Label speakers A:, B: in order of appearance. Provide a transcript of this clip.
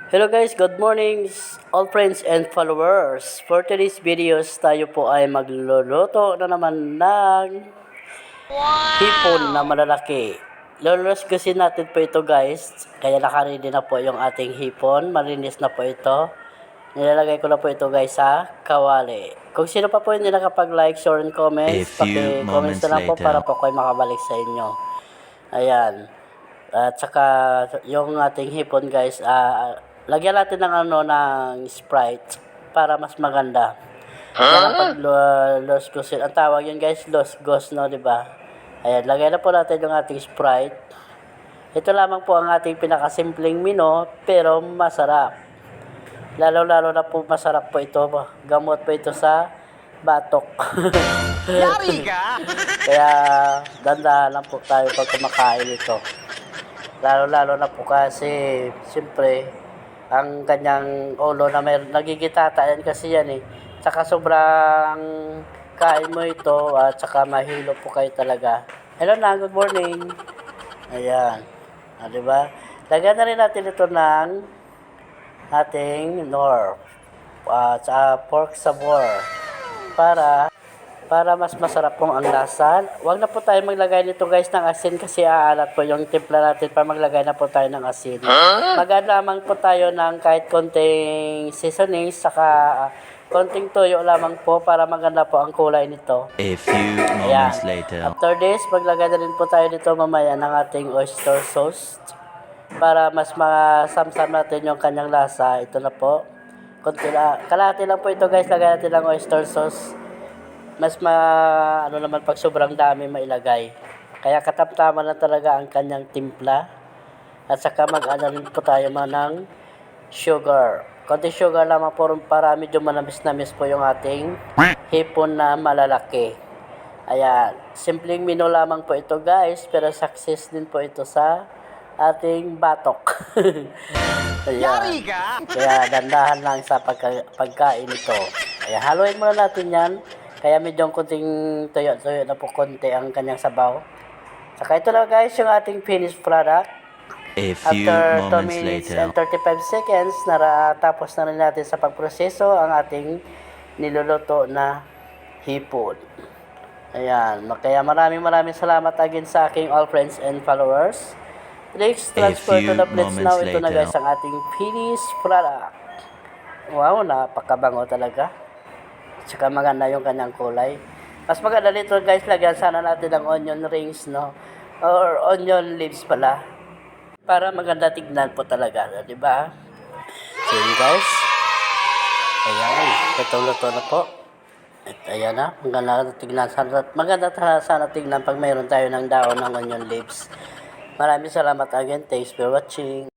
A: Hello guys, good morning all friends and followers. For today's videos, tayo po ay magluluto na naman ng hipon na malalaki. Luluskusin natin po ito guys, kaya nakaready na po yung ating hipon. Malinis na po ito. Nilalagay ko na po ito guys sa kawali. Kung sino pa po hindi nakapag-like, share, and comments, paki-comments na lang po para po kayo makabalik sa inyo. Ayan. At saka yung ating hipon guys, lagyan natin ng ng Sprite para mas maganda. Yan ang pag-losgosin. Ang tawag yun guys, losgos, no, di ba? Ayan, lagyan na po natin yung ating Sprite. Ito lamang po ang ating pinakasimpleng menu, pero masarap. Lalo-lalo na po masarap po ito. Gamot po ito sa batok.
B: Yari ka!
A: Kaya dandahan lang po tayo pag kumakain ito. Lalo-lalo na po kasi, siyempre, ang kanyang ulo na may nagigitata yan kasi yan eh. Tsaka sobrang kain mo ito at saka mahilo po kayo talaga. Hello na, good morning. Ayan. Diba? Lagyan na rin natin ito ng ating Knorr at pork sabor para mas masarap pong ang lasa. Huwag na po tayo maglagay nito guys ng asin kasi aalat po yung timpla natin para maglagay na po tayo ng asin. Maganda lamang po tayo ng kahit konting seasoning saka konting toyo lamang po para maganda po ang kulay nito.
B: A few moments later.
A: After this, maglagay na rin po tayo dito mamaya ng ating oyster sauce para mas masamsam natin yung kanyang lasa. Ito na po. Kalahati lang po ito guys, lagay natin ng oyster sauce. Mas naman pag sobrang dami mailagay. Kaya katamtaman na talaga ang kanyang timpla. At saka rin po tayo ng sugar. Konti sugar lamang po para medyo manamis-namis po yung ating hipon na malalaki. Ayan. Simpleng menu lamang po ito guys. Pero success din po ito sa ating batok.
B: Yari ka!
A: Kaya dandahan lang sa pagkain ito. Kaya haluin muna natin yan. Kaya medyo konting tuyo-tuyo na po konti ang kanyang sabaw. Saka ito na guys yung ating finished product.
B: A few
A: After 2
B: moments
A: minutes
B: later.
A: and 35 seconds, tapos na rin natin sa pagproseso ang ating niluluto na hipon. Ayan. Kaya maraming salamat again sa aking all friends and followers. Let's transfer to the plates now. Ito na guys ang ating finished product. Wow, napakabango talaga. Tsaka maganda yung kanyang kulay. Mas maganda dito guys, lagyan sana natin ng onion rings, no? Or onion leaves pala. Para maganda tignan po talaga, di ba? So yun guys. Ayan, luto na po. At ayan na, maganda tignan. Maganda sana tignan pag mayroon tayo ng daon ng onion leaves. Maraming salamat again. Thanks for watching.